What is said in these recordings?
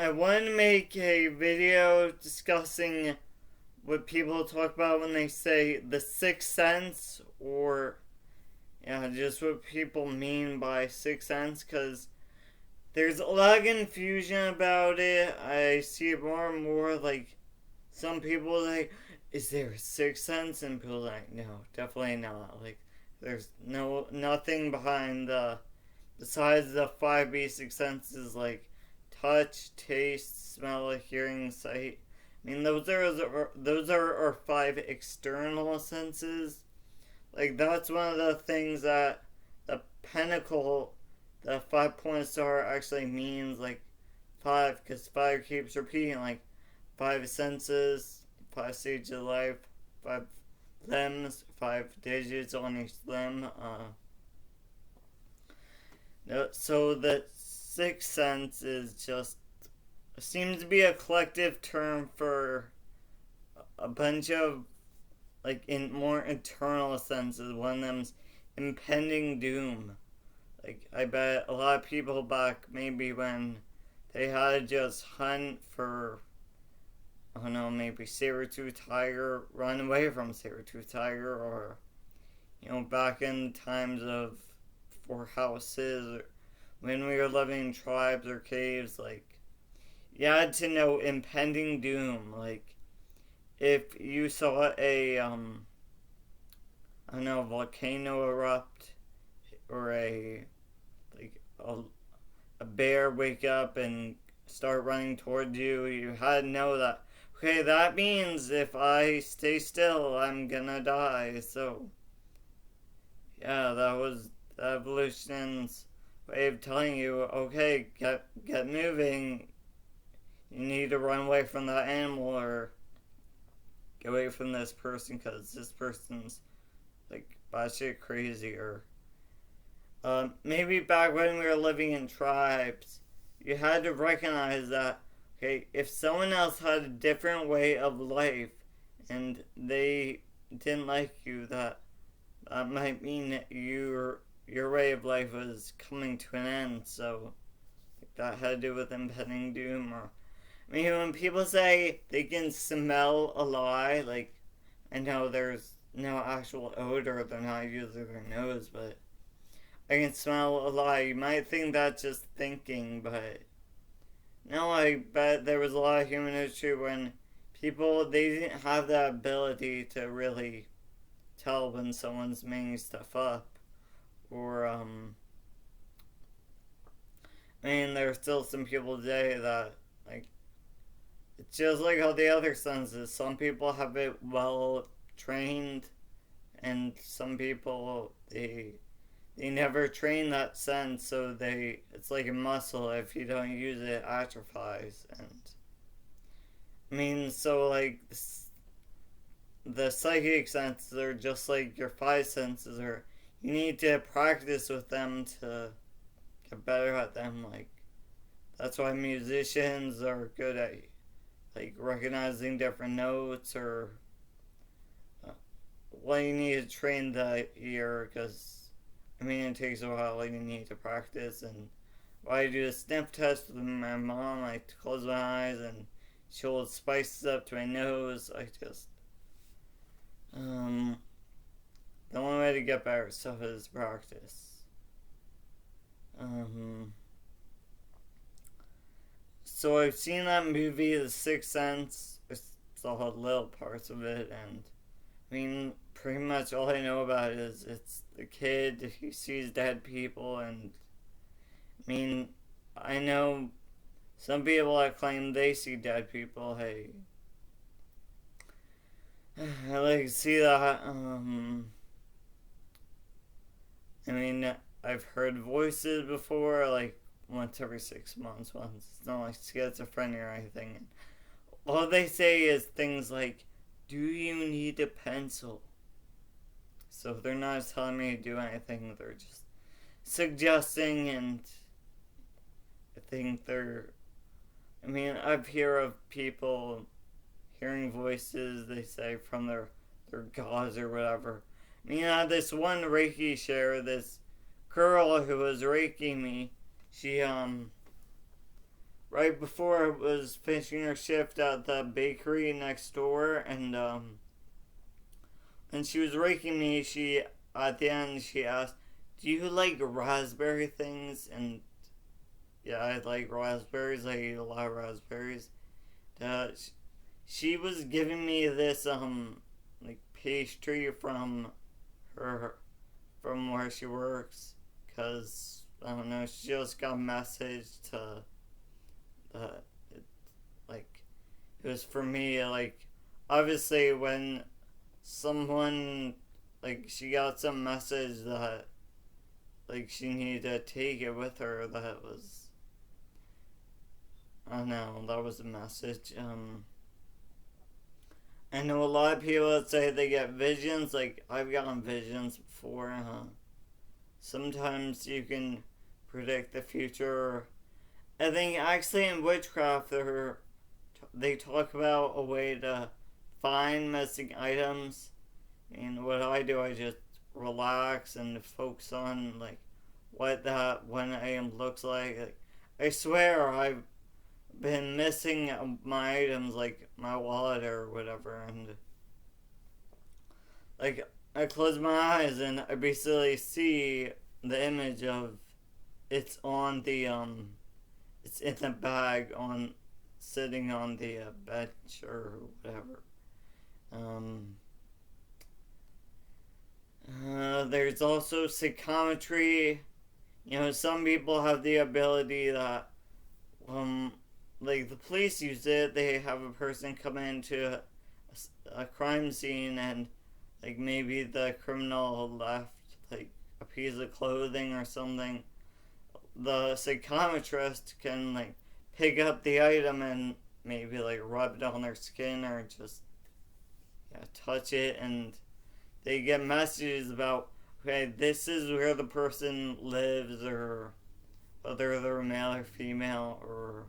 I want to make a video discussing what people talk about when they say the sixth sense, or just what people mean by sixth sense, because there's a lot of confusion about it. I see it more and more, like, some people like, is there a sixth sense? And people are like, no, definitely not. Like, there's nothing behind besides the five basic senses, like touch, taste, smell, hearing, sight. I mean, those are our five external senses. Like, that's one of the things that the pinnacle, the 5 point star actually means, like, five, because five keeps repeating, like, five senses, five stages of life, five limbs, five digits on each limb. So the sixth sense is just seems to be a collective term for a bunch of, like, in more internal senses. One of them's impending doom. Like, I bet a lot of people back maybe when they had to just hunt for, I don't know, maybe saber-tooth tiger, run away from saber-tooth tiger, or, back in times of for houses, or when we were living in tribes or caves, like, you had to know impending doom. Like, if you saw a, I don't know, volcano erupt, or like, a bear wake up and start running towards you, you had to know that, okay, that means if I stay still, I'm gonna die. So, yeah, that was evolution's way of telling you, okay, get moving. You need to run away from that animal, or get away from this person, because this person's, like, batshit crazy. Or maybe back when we were living in tribes, you had to recognize that, okay, if someone else had a different way of life and they didn't like you, that might mean that your way of life was coming to an end. So, like, that had to do with impending doom. Or, I mean, when people say they can smell a lie, like, I know there's no actual odor, they're not using their nose, but I can smell a lie. You might think that's just thinking, but no, I bet there was a lot of human history when people, they didn't have that ability to really tell when someone's making stuff up. Or, I mean, there's still some people today that, like, it's just like all the other senses. Some people have it well trained, and some people, they never train that sense, so it's like a muscle. If you don't use it, it atrophies. And I mean, so, like, the psychic senses are just like your five senses, or you need to practice with them to get better at them. Like, that's why musicians are good at, like, recognizing different notes, or well, you need to train the ear, because, I mean, it takes a while. Like, you need to practice. And while I do a sniff test with my mom, I close my eyes and she holds spices up to my nose. I just, the only way to get better stuff is practice. So I've seen that movie, The Sixth Sense. I saw little parts of it, and I mean, pretty much all I know about it is it's the kid who sees dead people. And I mean, I know some people that claim they see dead people. Hey, I like to see that. I mean, I've heard voices before, like, once every 6 months. Once, it's not like schizophrenia or anything. And all they say is things like, "Do you need a pencil?" So they're not telling me to do anything. They're just suggesting, and I think I mean, I've heard of people hearing voices, they say, from their gods or whatever. I mean, I had this one Reiki share, this girl who was Reiki me. She, right before I was finishing her shift at the bakery next door, and she was raking me. She At the end she asked, "Do you like raspberry things?" And yeah, I like raspberries. I eat a lot of raspberries. Uh, she was giving me this like pastry her from where she works, because I don't know, she just got a message to uh, it, like it was for me. Like, obviously when someone, like, she got some message that like she needed to take it with her, that was, I don't know, that was a message. I know a lot of people that say they get visions. Like, I've gotten visions before. Sometimes you can predict the future. I think actually in witchcraft they talk about a way to find missing items. And what I do, I just relax and focus on like what that one item looks like. I swear I've been missing my items, like my wallet or whatever, and like I close my eyes and I basically see the image of it's on the it's in the bag on sitting on the bench or whatever. Um, there's also psychometry. You know, some people have the ability that um like the police use it. They have a person come into a crime scene, and like maybe the criminal left like a piece of clothing or something. The psychometrist can like pick up the item and maybe like rub it on their skin or just, yeah, touch it, and they get messages about, okay, this is where the person lives, or whether they're male or female, or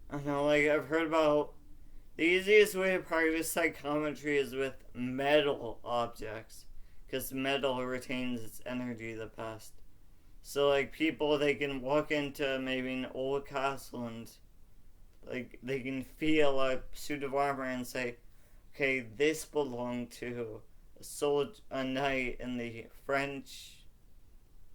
I don't know. Like, I've heard about the easiest way to practice psychometry is with metal objects, because metal retains its energy the best. So, like, people, they can walk into maybe an old castle and, like, they can feel a suit of armor and say, okay, this belonged to a knight in the French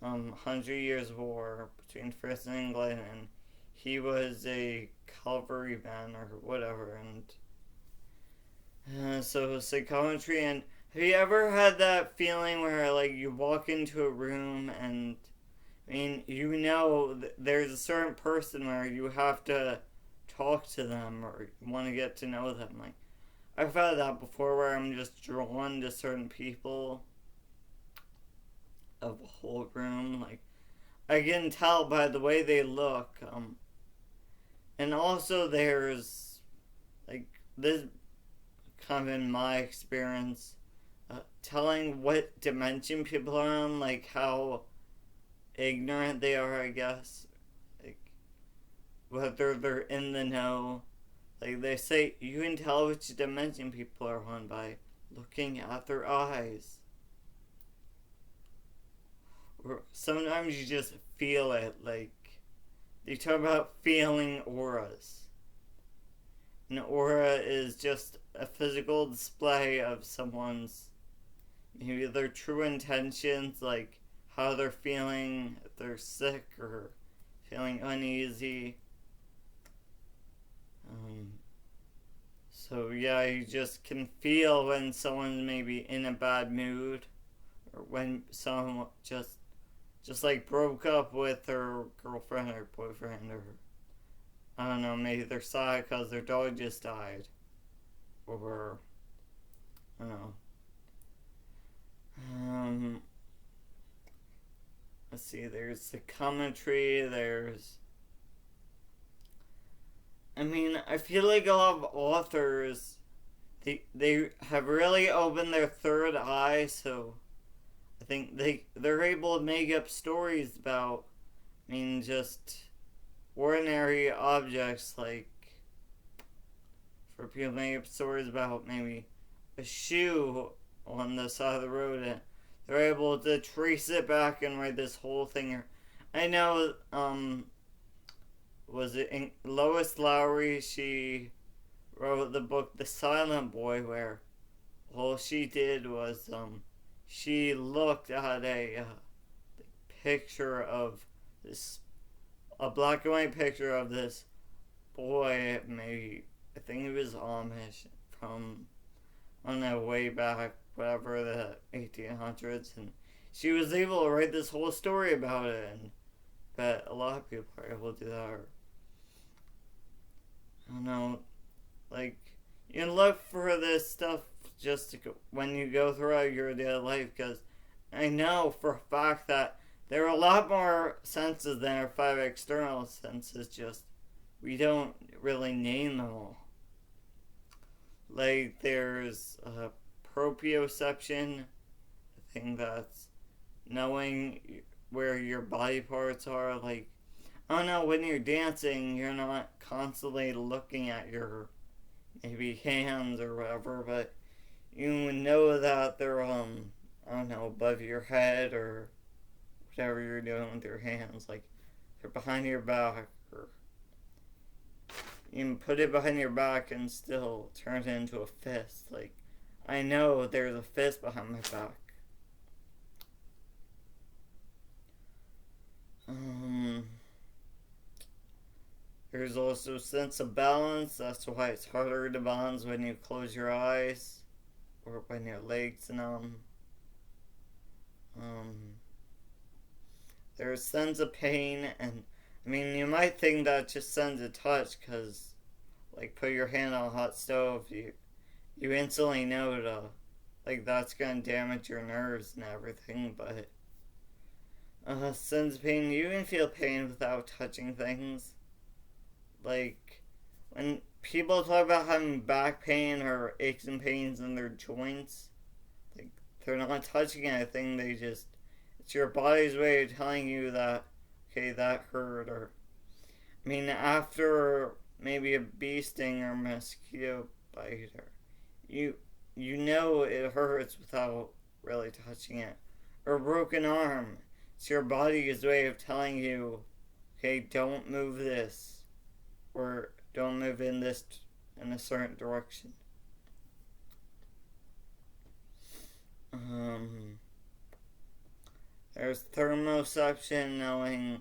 100 Years War between France and England, and he was a cavalryman or whatever, and so psychometry. And have you ever had that feeling where like you walk into a room and I mean, you know, there's a certain person where you have to talk to them or you want to get to know them. Like, I've had that before where I'm just drawn to certain people of a whole room. Like, I can tell by the way they look. And also there's, like, this kind of in my experience, telling what dimension people are on, like how ignorant they are, I guess. Like, whether they're in the know. Like, they say you can tell which dimension people are on by looking at their eyes. Or sometimes you just feel it. Like, they talk about feeling auras. An aura is just a physical display of someone's, maybe their true intentions, like how they're feeling, if they're sick or feeling uneasy. So yeah, you just can feel when someone's maybe in a bad mood, or when someone just like broke up with their girlfriend or boyfriend, or I don't know, maybe they're sad because their dog just died, or I don't know. Let's see. There's psychometry. I mean, I feel like a lot of authors, they have really opened their third eye, so I think they're able to make up stories about, I mean, just ordinary objects. Like, for people to make up stories about maybe a shoe on the side of the road, and they're able to trace it back and write this whole thing. I know was it Lois Lowry? She wrote the book The Silent Boy, where all she did was she looked at a picture of this, a black and white picture of this boy, maybe I think he was Amish, from, I don't know, way back, whatever, the 1800s, and she was able to write this whole story about it, and but a lot of people are able to do that. Or, I don't know, like, you can look for this stuff just to when you go throughout your daily life, because I know for a fact that there are a lot more senses than our five external senses, just we don't really name them all. Like, there's proprioception, I think that's knowing where your body parts are. Like, I don't know, when you're dancing, you're not constantly looking at your maybe hands or whatever, but you know that they're, I don't know, above your head or whatever you're doing with your hands. Like, they're behind your back, or you can put it behind your back and still turn it into a fist. Like, I know there's a fist behind my back. There's also a sense of balance. That's why it's harder to balance when you close your eyes or when your legs numb. There's a sense of pain, and I mean, you might think that just sense of touch, because, like, put your hand on a hot stove, you instantly know to, like, that's gonna damage your nerves and everything, but sense of pain, you can feel pain without touching things. Like, when people talk about having back pain or aches and pains in their joints, like, they're not touching anything, they just, it's your body's way of telling you that, okay, that hurt. Or, I mean, after maybe a bee sting or mosquito bite, or you know it hurts without really touching it. Or a broken arm, it's your body's way of telling you, okay, don't move this, or don't move in this, in a certain direction. There's thermoception, knowing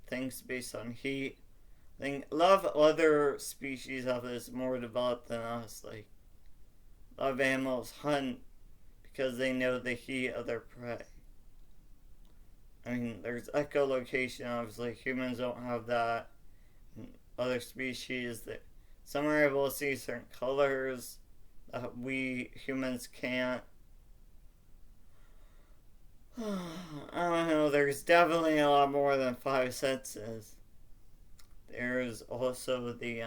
things based on heat. I think a lot of other species have this more developed than us. Like, a lot of animals hunt because they know the heat of their prey. I mean, there's echolocation, obviously. Humans don't have that. And other species, that some are able to see certain colors that we humans can't. I don't know, there's definitely a lot more than five senses. There's also the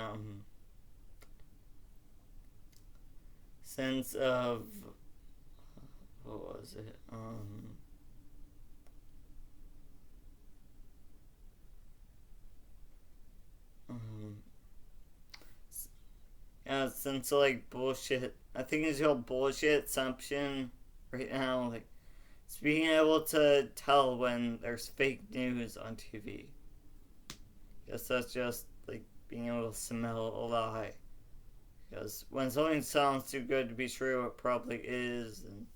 sense of, what was it? Yeah, sense of, like, bullshit. I think it's called bullshit assumption right now. Like, it's being able to tell when there's fake news on TV. Guess that's just, like, being able to smell a lie. Because when something sounds too good to be true, it probably is. And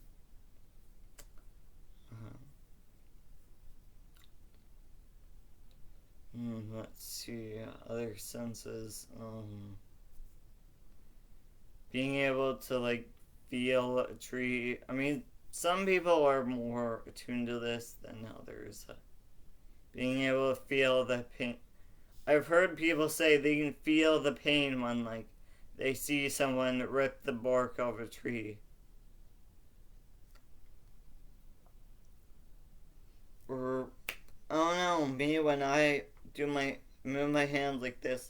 let's see, other senses. Being able to, like, feel a tree. I mean, some people are more attuned to this than others. Being able to feel the pain. I've heard people say they can feel the pain when, like, they see someone rip the bark off a tree. Or, I don't know, me, when I move my hands like this,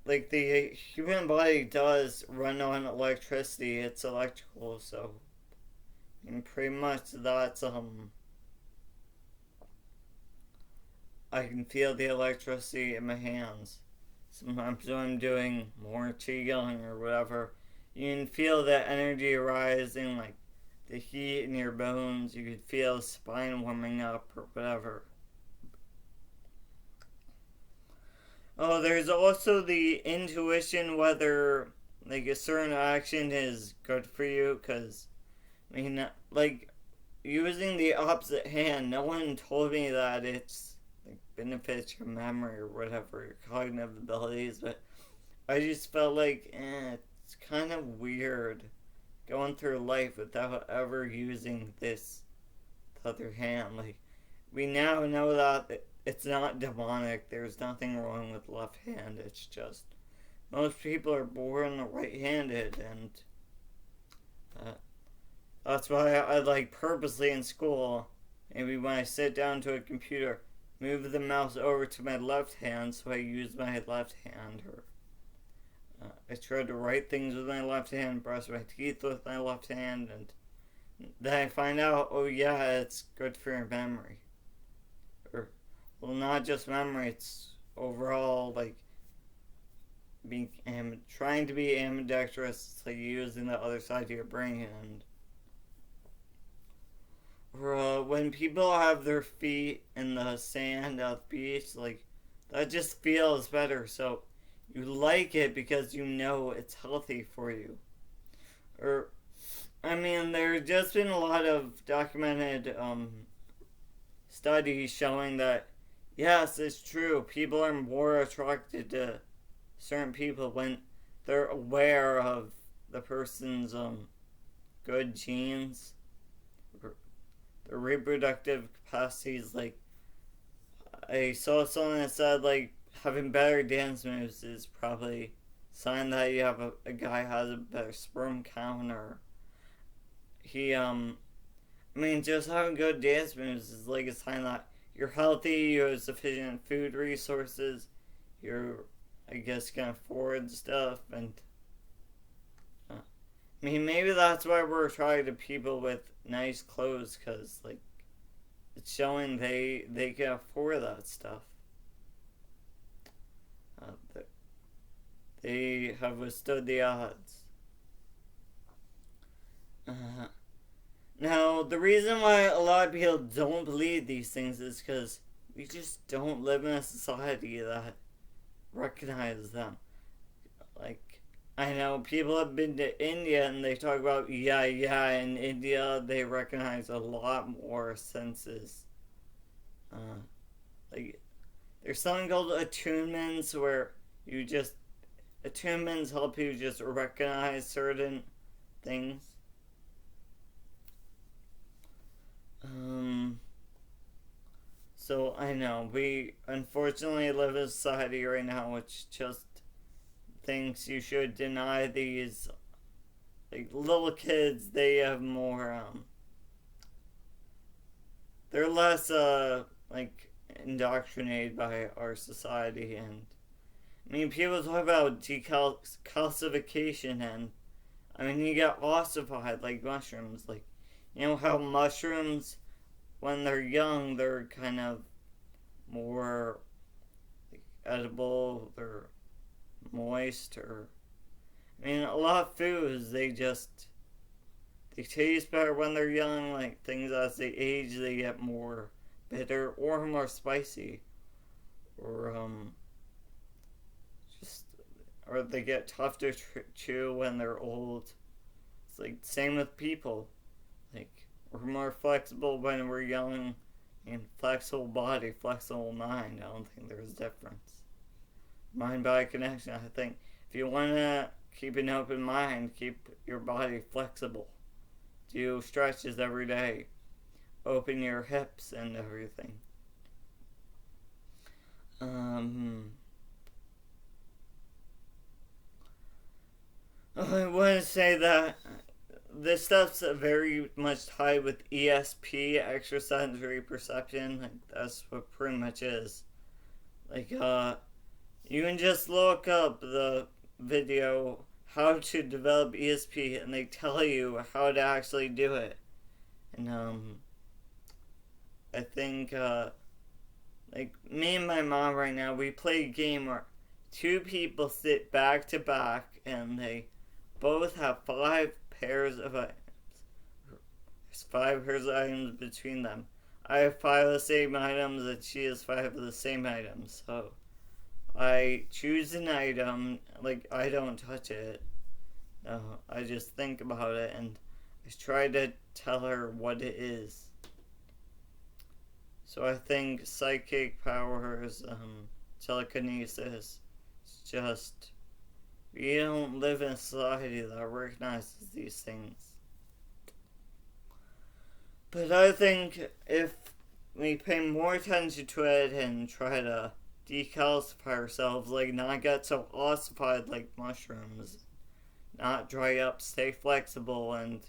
like the human body does run on electricity. It's electrical, so and pretty much that's I can feel the electricity in my hands. sometimes when I'm doing more qigong or whatever, you can feel that energy rising, like the heat in your bones. You could feel the spine warming up or whatever. Oh, there's also the intuition whether like a certain action is good for you, because I mean, like using the opposite hand, no one told me that it's like benefits your memory or whatever, your cognitive abilities, but I just felt like it's kind of weird going through life without ever using this other hand. Like, we now know that it's not demonic. There's nothing wrong with left hand. It's just most people are born right-handed, and uh, that's why I like purposely in school. Maybe when I sit down to a computer, move the mouse over to my left hand so I use my left hand, or I try to write things with my left hand, brush my teeth with my left hand, and then I find out, oh yeah, it's good for your memory. Or, well, not just memory, it's overall, like, trying to be ambidextrous, like using the other side of your brain. And or, when people have their feet in the sand at the beach, like, that just feels better. So you like it because you know it's healthy for you. Or, I mean, there's just been a lot of documented studies showing that, yes, it's true. People are more attracted to certain people when they're aware of the person's good genes, or their reproductive capacities. Like, I saw something that said, like, having better dance moves is probably a sign that you have a guy has a better sperm count, or I mean, just having good dance moves is like a sign that you're healthy, you have sufficient food resources, you're, I guess, can afford stuff, and I mean, maybe that's why we're attracted to people with nice clothes, because, like, it's showing they can afford that stuff. They have withstood the odds. Uh, Now, the reason why a lot of people don't believe these things is because we just don't live in a society that recognizes them. Like, I know people have been to India and they talk about, yeah, in India they recognize a lot more senses. Like, there's something called attunements where attunements help you just recognize certain things. So I know we unfortunately live in a society right now which just thinks you should deny these, like, little kids. They have more they're less like indoctrinated by our society. And I mean, people talk about decalcification, and I mean, you get ossified like mushrooms. Like, you know how mushrooms, when they're young, they're kind of more, like, edible, they're moist, or I mean, a lot of foods, they taste better when they're young. Like, things as they age, they get more bitter or more spicy, or just or they get tough to chew when they're old. It's like same with people. Like, we're more flexible when we're young, and flexible body, flexible mind. I don't think there's a difference. Mind-body connection. I think if you want to keep an open mind, keep your body flexible. Do stretches every day. Open your hips and everything. I want to say that this stuff's very much tied with ESP, extrasensory perception. Like, that's what pretty much is. Like, you can just look up the video how to develop ESP, and they tell you how to actually do it. And I think like, me and my mom right now, we play a game where two people sit back to back and they both have 5 pairs of items. There's 5 pairs of items between them. I have 5 of the same items and she has 5 of the same items. So I choose an item, like I don't touch it. No, I just think about it and I try to tell her what it is. So I think psychic powers, telekinesis, it's just, we don't live in a society that recognizes these things. But I think if we pay more attention to it and try to decalcify ourselves, like not get so ossified like mushrooms, not dry up, stay flexible, and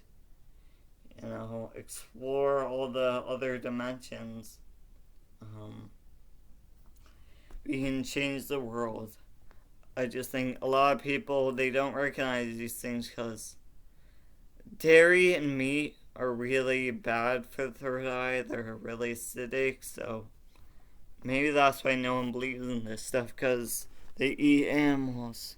explore all the other dimensions, we can change the world. I just think a lot of people, they don't recognize these things because dairy and meat are really bad for the third eye. They're really acidic, so maybe that's why no one believes in this stuff, because they eat animals.